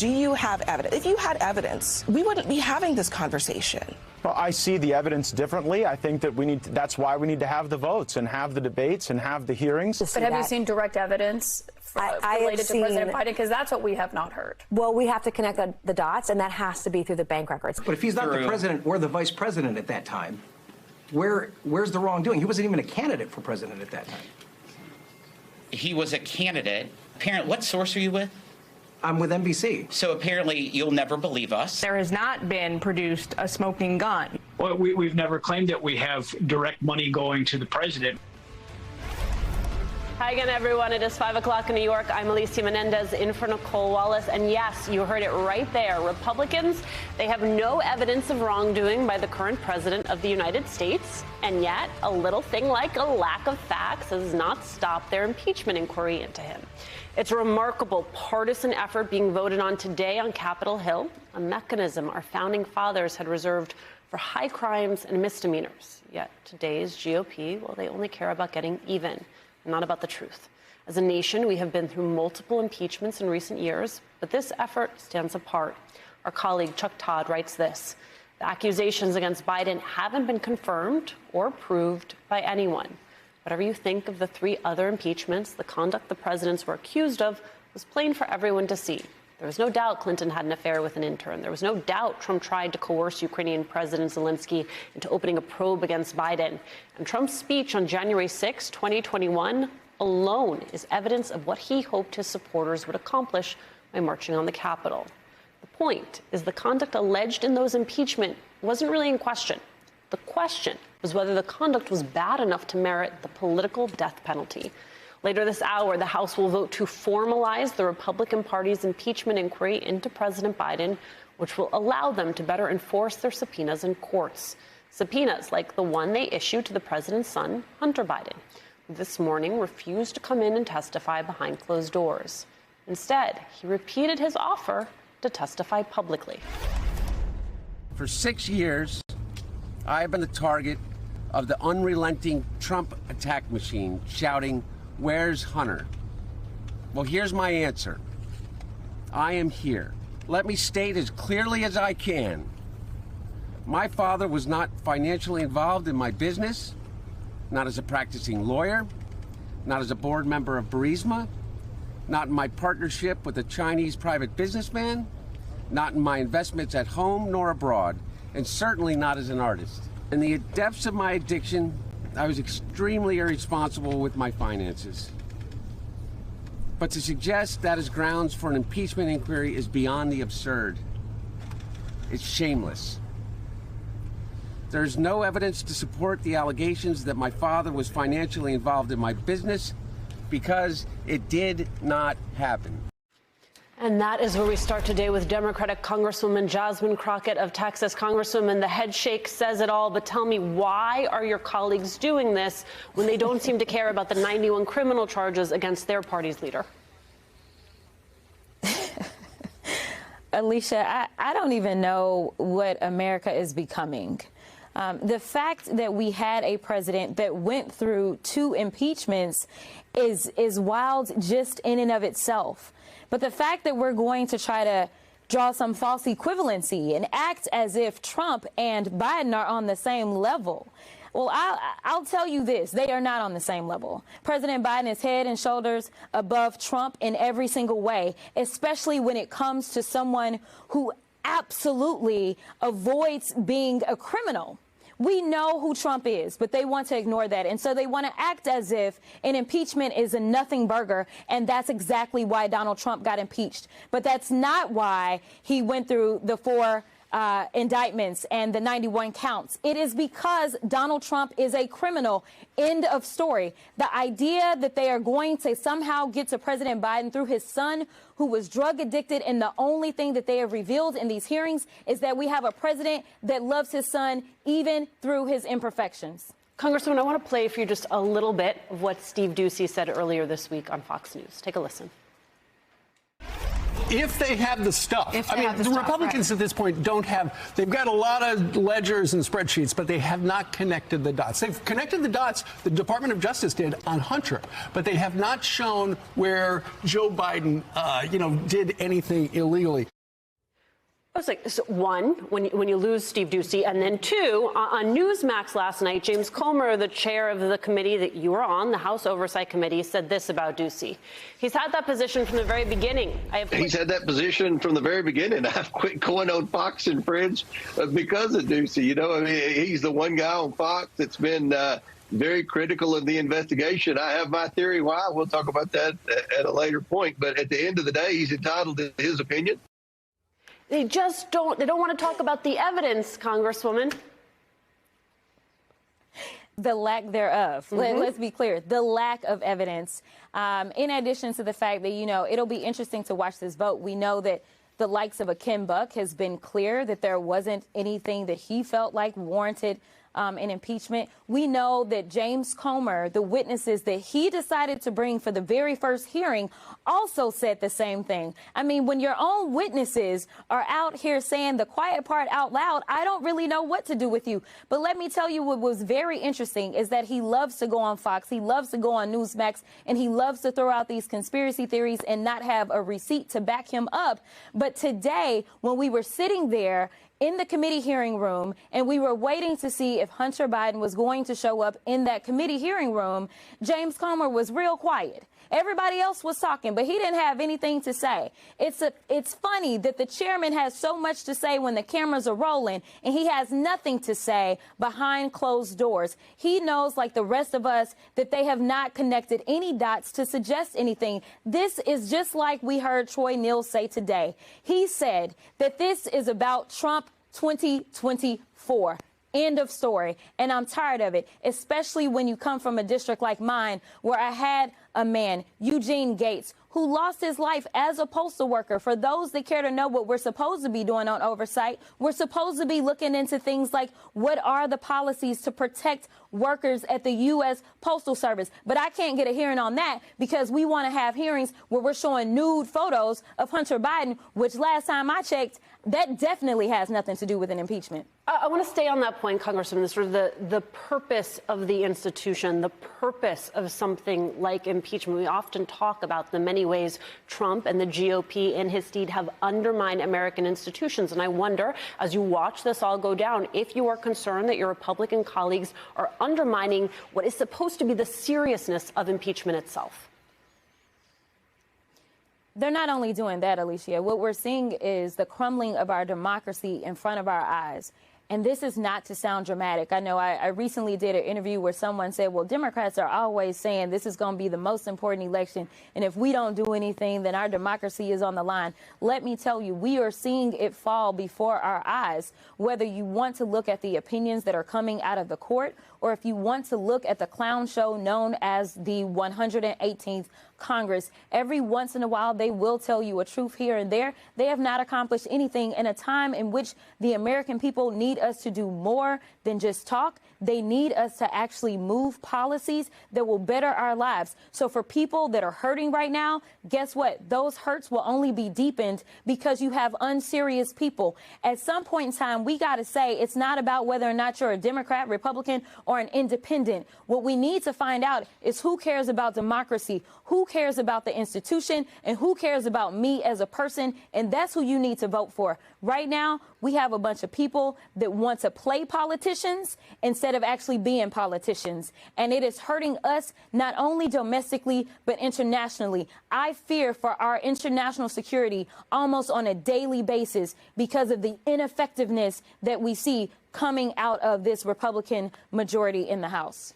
Do you have evidence? If you had evidence, we wouldn't be having this conversation. Well, I see the evidence differently. I think that that's why we need to have the votes and have the debates and have the hearings. But have you seen direct evidence related to President Biden? Because that's what we have not heard. Well, we have to connect the dots, and that has to be through the bank records. But if he's not the president or the vice president at that time, where's the wrongdoing? He wasn't even a candidate for president at that time. He was a candidate. Parent, what source are you with? I'm with NBC. So apparently you'll never believe us. There has not been produced a smoking gun. Well, we've never claimed that we have direct money going to the president. Hi again, everyone. It is 5 o'clock in New York. I'm Alicia Menendez in for Nicole Wallace. And yes, you heard it right there. Republicans, they have no evidence of wrongdoing by the current president of the United States. And yet, a little thing like a lack of facts has not stopped their impeachment inquiry into him. It's a remarkable partisan effort being voted on today on Capitol Hill, a mechanism our founding fathers had reserved for high crimes and misdemeanors. Yet today's GOP, well, they only care about getting even, not about the truth. As a nation, we have been through multiple impeachments in recent years, but this effort stands apart. Our colleague Chuck Todd writes this: the accusations against Biden haven't been confirmed or proved by anyone. Whatever you think of the 3 other impeachments, the conduct the presidents were accused of was plain for everyone to see. There was no doubt Clinton had an affair with an intern. There was no doubt Trump tried to coerce Ukrainian President Zelensky into opening a probe against Biden. And Trump's speech on January 6, 2021, alone is evidence of what he hoped his supporters would accomplish by marching on the Capitol. The point is the conduct alleged in those impeachment wasn't really in question. The question was whether the conduct was bad enough to merit the political death penalty. Later this hour, the House will vote to formalize the Republican Party's impeachment inquiry into President Biden, which will allow them to better enforce their subpoenas in courts. Subpoenas like the one they issued to the president's son, Hunter Biden, who this morning refused to come in and testify behind closed doors. Instead, he repeated his offer to testify publicly. For 6 years, I have been the target of the unrelenting Trump attack machine, shouting, "Where's Hunter?" Well, here's my answer. I am here. Let me state as clearly as I can. My father was not financially involved in my business, not as a practicing lawyer, not as a board member of Burisma, not in my partnership with a Chinese private businessman, not in my investments at home nor abroad, and certainly not as an artist. In the depths of my addiction, I was extremely irresponsible with my finances. But to suggest that is grounds for an impeachment inquiry is beyond the absurd. It's shameless. There's no evidence to support the allegations that my father was financially involved in my business because it did not happen. And that is where we start today with Democratic Congresswoman Jasmine Crockett of Texas. Congresswoman, the head shake says it all, but tell me, why are your colleagues doing this when they don't seem to care about the 91 criminal charges against their party's leader? Alicia, I don't even know what America is becoming. The fact that we had a president that went through 2 impeachments is wild just in and of itself. But the fact that we're going to try to draw some false equivalency and act as if Trump and Biden are on the same level. Well, I'll tell you this. They are not on the same level. President Biden is head and shoulders above Trump in every single way, especially when it comes to someone who absolutely avoids being a criminal. We know who Trump is, but they want to ignore that. And so they want to act as if an impeachment is a nothing burger. And that's exactly why Donald Trump got impeached. But that's not why he went through the 4 indictments and the 91 counts. It is because Donald Trump is a criminal. End of story. The idea that they are going to somehow get to President Biden through his son, who was drug addicted, and the only thing that they have revealed in these hearings is that we have a president that loves his son even through his imperfections. Congresswoman, I want to play for you just a little bit of what Steve Doocy said earlier this week on Fox News. Take a listen. If they have the stuff. If they have the the stuff, Republicans right. at this point don't have, they've got a lot of ledgers and spreadsheets, but they have not connected the dots. They've connected the dots, the Department of Justice did, on Hunter, but they have not shown where Joe Biden, did anything illegally. I was like, so one, when you lose Steve Doocy, and then two, on Newsmax last night, James Comer, the chair of the committee that you were on, the House Oversight Committee, said this about Doocy. He's had that position from the very beginning. He's had that position from the very beginning. I've quit going on Fox and Friends because of Doocy. He's the one guy on Fox that's been very critical of the investigation. I have my theory why. We'll talk about that at a later point. But at the end of the day, he's entitled to his opinion. They don't want to talk about the evidence, Congresswoman. The lack thereof. Let's be clear. The lack of evidence. In addition to the fact that, it'll be interesting to watch this vote. We know that the likes of a Ken Buck has been clear that there wasn't anything that he felt like warranted an impeachment. We know that James Comer, the witnesses that he decided to bring for the very first hearing, also said the same thing. I mean, when your own witnesses are out here saying the quiet part out loud, I don't really know what to do with you. But let me tell you what was very interesting is that he loves to go on Fox, he loves to go on Newsmax, and he loves to throw out these conspiracy theories and not have a receipt to back him up. But today, when we were sitting there in the committee hearing room, and we were waiting to see if Hunter Biden was going to show up in that committee hearing room, James Comer was real quiet. Everybody else was talking, but he didn't have anything to say. It's funny that the chairman has so much to say when the cameras are rolling, and he has nothing to say behind closed doors. He knows, like the rest of us, that they have not connected any dots to suggest anything. This is just like we heard Troy Nehls say today. He said that this is about Trump 2024. End of story. And I'm tired of it, especially when you come from a district like mine, where I had a man, Eugene Gates, who lost his life as a postal worker. For those that care to know what we're supposed to be doing on oversight, we're supposed to be looking into things like what are the policies to protect workers at the U.S. Postal Service. But I can't get a hearing on that because we want to have hearings where we're showing nude photos of Hunter Biden, which last time I checked, that definitely has nothing to do with an impeachment. I want to stay on that point, Congressman, sort of the purpose of the institution, the purpose of something like impeachment. We often talk about the many ways Trump and the GOP in his stead have undermined American institutions. And I wonder, as you watch this all go down, if you are concerned that your Republican colleagues are undermining what is supposed to be the seriousness of impeachment itself. They're not only doing that, Alicia. What we're seeing is the crumbling of our democracy in front of our eyes. And this is not to sound dramatic. I know I recently did an interview where someone said, well, Democrats are always saying this is going to be the most important election. And if we don't do anything, then our democracy is on the line. Let me tell you, we are seeing it fall before our eyes, whether you want to look at the opinions that are coming out of the court or if you want to look at the clown show known as the 118th Congress. Every once in a while, they will tell you a truth here and there. They have not accomplished anything in a time in which the American people need us to do more than just talk. They need us to actually move policies that will better our lives. So for people that are hurting right now, guess what? Those hurts will only be deepened because you have unserious people. At some point in time, we got to say it's not about whether or not you're a Democrat, Republican, or an independent. What we need to find out is who cares about democracy, who cares about the institution, and who cares about me as a person. And that's who you need to vote for. Right now, we have a bunch of people that want to play politicians instead of actually being politicians. And it is hurting us not only domestically, but internationally. I fear for our international security almost on a daily basis because of the ineffectiveness that we see coming out of this Republican majority in the House.